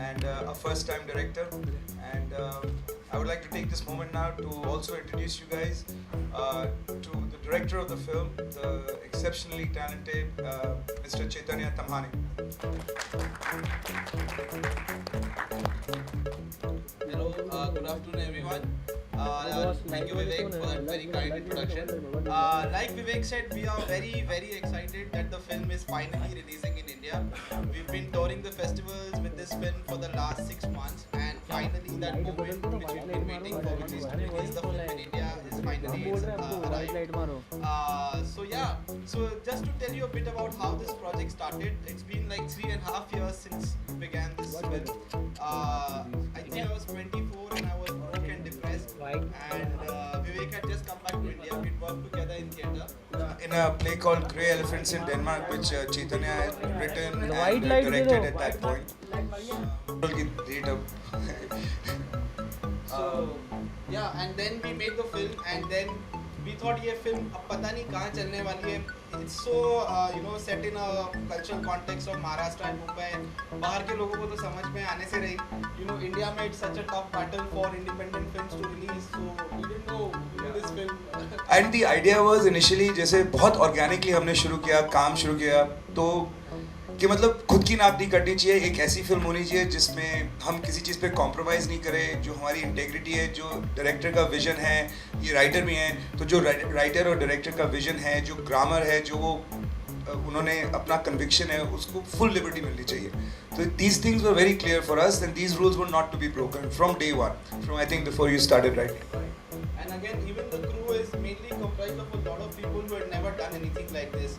and a first-time director. And I would like to take this moment now to also introduce you guys to the director of the film, the exceptionally talented Mr. Chaitanya Tamhane. Hello, good afternoon everyone. Thank you Vivek for that very kind introduction. Like Vivek said, we are very excited that the film is finally releasing in India. We've been touring the festivals with this film for the last 6 months, and finally that moment which we've been waiting for, which is to release the film in India, is finally arrived. So just to tell you a bit about how this project started, it's been like 3.5 years since we began this film. I think I was 24 and I was broke and depressed. And Vivek had just come back to India. We'd worked together in theatre. In a play called Grey Elephants in Denmark, which Chaitanya had written and directed at that point. And then we made the film, and then we thought ये film अब पता नहीं कहाँ चलने वाली है. It's so set in a cultural context of Maharashtra and Mumbai. बाहर के लोगों को तो समझ में आने से रही. India made such a tough battle for independent films to release, so we didn't know this film. And the idea was initially जैसे बहुत organically हमने शुरू किया, काम शुरू किया, तो कि मतलब खुद की नाप नहीं करनी चाहिए. एक ऐसी फिल्म होनी चाहिए जिसमें हम किसी चीज़ पे कॉम्प्रोमाइज़ नहीं करें, जो हमारी इंटेग्रिटी है, जो डायरेक्टर का विजन है, ये राइटर भी हैं, तो जो राइटर और डायरेक्टर का विजन है, जो ग्रामर है, जो वो उन्होंने अपना कन्विक्शन है, उसको फुल लिबर्टी मिलनी चाहिए. तो these things were very clear for us and these rules were not to be broken from day one, from I think before you started writing. And again, even the crew is mainly comprised of a lot of people who had never done anything like this.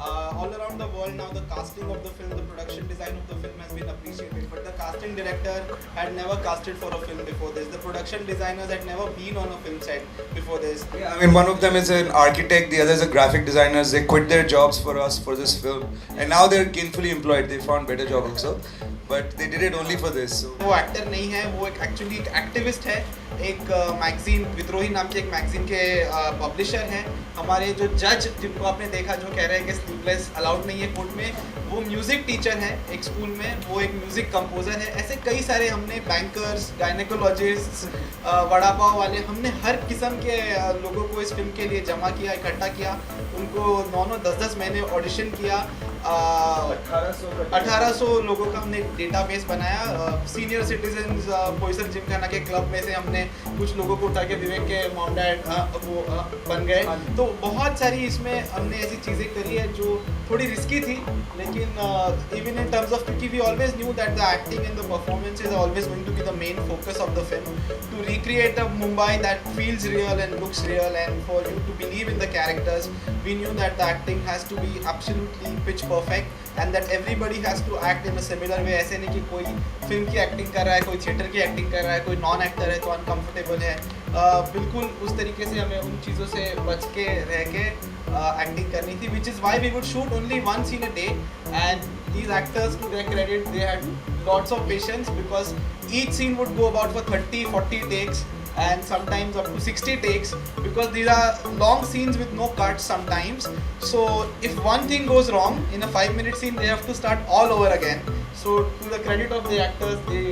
All around the world now, the casting of the film, the production design of the film has been appreciated, but the casting director had never casted for a film before this. The production designers had never been on a film set before this. Yeah, I mean, one of them is an architect, the other is a graphic designers. They quit their jobs for us for this film, and now they're gainfully employed. They found better job also, but they did it only for this. So. वो actor नहीं है, वो actually एक activist है. एक magazine विद्रोही नाम के एक मैगजीन के पब्लिशर हैं. हमारे जो जज जिनको आपने देखा जो कह रहे हैं कि स्लीपलेस अलाउड नहीं है कोर्ट में, वो म्यूज़िक टीचर हैं एक स्कूल में, वो एक म्यूज़िक कंपोज़र है. ऐसे कई सारे हमने बैंकर्स, गायनेकोलॉजिस्ट, वड़ा पाव वाले, हमने हर किस्म के लोगों को इस फिल्म के लिए जमा किया, इकट्ठा किया. उनको 9-9, 10-10 महीने ऑडिशन किया. 1800 लोगों का हमने डेटाबेस बनाया. सीनियर सिटीजन्स पोइसर जिमखाना के क्लब में से हमने कुछ लोगों को उठा के विवेक के मॉम डैड वो बन गए. तो बहुत सारी इसमें हमने ऐसी चीज़ें करी है जो थोड़ी रिस्की थी, लेकिन इवन इन टर्म्स ऑफ, क्योंकि we always knew that the acting and the performance is always going to be the main focus of the film, to recreate a Mumbai that feels real and looks real, and for you to believe in the characters. We knew that the acting has to be absolutely pitch perfect and that everybody has to act in a similar way. ऐसे नहीं कि कोई film की acting कर रहा है, कोई theatre की एक्टिंग कर रहा है, कोई नॉन एक्टर है तो अनकम्फर्टेबल है. बिल्कुल उस तरीके से हमें उन चीज़ों से बच के रह के एक्टिंग करनी थी, which is why we would shoot only one scene a day. And these actors, to their credit, they had lots of patience, because each scene would go about for 30-40 takes, and sometimes up to 60 takes, because these are long scenes with no cuts sometimes. So if one thing goes wrong in a 5-minute scene, they have to start all over again. So to the credit of the actors, they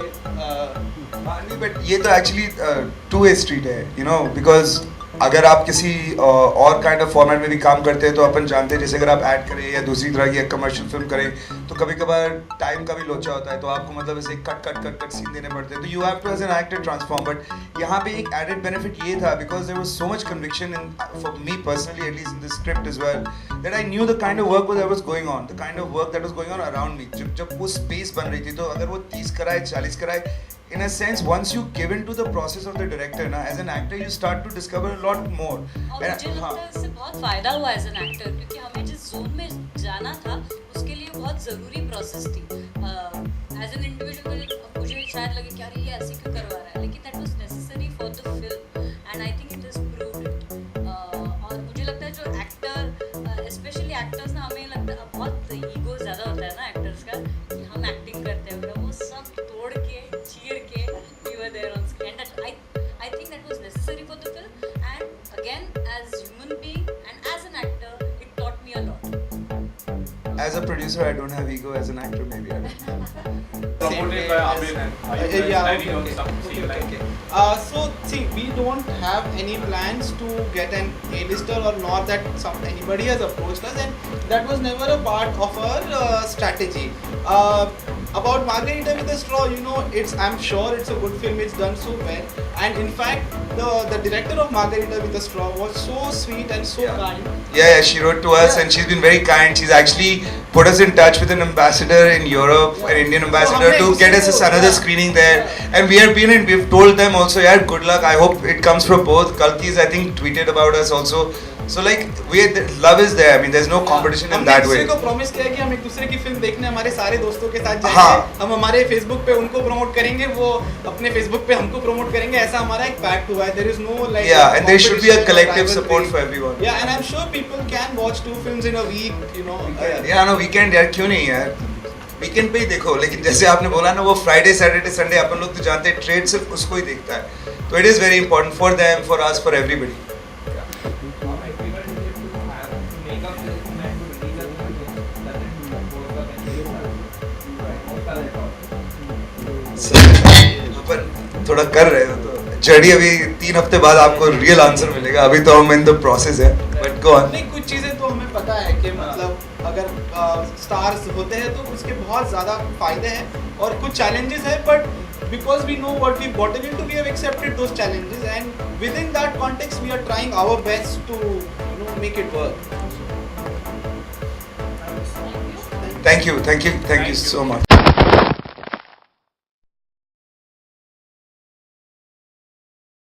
but ये तो actually two-way street है, you know, because अगर आप किसी और kind of format में भी काम करते हैं तो अपन जानते हैं, जैसे अगर आप ऐड करें या दूसरी तरह की एक कमर्शियल फिल्म करें तो कभी कभार टाइम का भी लोचा होता है, तो आपको मतलब ऐसे कट सीन देने पड़ते हैं, तो you have to as an actor transform. But यहाँ पे एक एडेड बेनिफिट ये था, because there was so much conviction in, for me personally at least in the script as well, that I knew the kind of work that was going on, the kind of work that was going on around me. जब वो space बन रही थी, तो अगर वो 30 कराए 40 कराए, in a sense, once you give into the process of the director, na, as an actor, you start to discover a lot more. और मुझे लगता है इससे बहुत फ़ायदा हुआ एज एन एक्टर, क्योंकि हमें जिस जोन में जाना था उसके लिए बहुत ज़रूरी प्रोसेस थी. एज एन इंडिविजुअल मुझे शायद लगे कि यार ये ऐसे क्यों करवा रहा है, लेकिन that was necessary for the film, and I think it is proved it. और मुझे लगता है जो एक्टर, स्पेशली एक्टर्स ना, हमें लगता है बहुत ईगो ज़्यादा होता है ना एक्टर्स का, कि हम एक्टिंग करते हैं, वो सब तोड़ के चीर के we were there on screen. And that I think that was necessary for the film. And again, as human being and as an actor, it taught me a lot. As a producer, I don't have ego. As an actor, maybe I don't. Promoted by Amin and are you guys yeah, planning on okay, some okay, scene like okay. So see, we don't have any plans to get an A-lister, or nor that anybody has approached us, and that was never a part of our strategy. About Margarita with a Straw, you know, I'm sure it's a good film. It's done so well, and in fact, the director of Margarita with a Straw was so sweet and so kind. Yeah, she wrote to us Yeah. and she's been very kind. She's actually put us in touch with an ambassador in Europe, an Indian ambassador, हमने to get us उसको- another yeah. screening there. Yeah. And we have been in, we've told them also, yeah, good luck. I hope it comes from both. Kalki's, I think, tweeted about us also. So like, love is there. I mean, there's no competition in हमने that दूसरे way. को promise किया है कि हम एक दूसरे की फिल्म देखने हमारे सारे दोस्तों के साथ जाएंगे, हाँ। हम हमारे फेसबुक पे उनको प्रमोट करेंगे, वो अपने फेसबुक पे हमको प्रमोट करेंगे, ऐसा हमारा एक पैक्ट हुआ है. There is no like Yeah, and there should be a competition or collective rivalry. support for everyone. Yeah, and I'm sure people can watch 2 films in a week, you know. यार ना weekend यार क्यों नहीं यार, weekend पे ही देखो. लेकिन जैसे आपने बोला ना, वो फ्राइडे सैटरडे संडे अपन लोग तो जानते हैं, ट्रेड सिर्फ उसको ही देखता है. तो it is very important for them, for us, for everybody. अपन थोड़ा कर रहे हो तो जर्नी अभी 3 हफ्ते बाद आपको रियल आंसर मिलेगा. अभी तो हम इन द प्रोसेस है, बट गो ऑन. नहीं, कुछ चीज़ें तो हमें पता है कि मतलब अगर स्टार्स होते हैं तो उसके बहुत ज़्यादा फायदे हैं और कुछ चैलेंजेस हैं, but because we know what we've gotten into, we have accepted those challenges, and within that context we are trying our best to, you know, make it work. Thank you so much.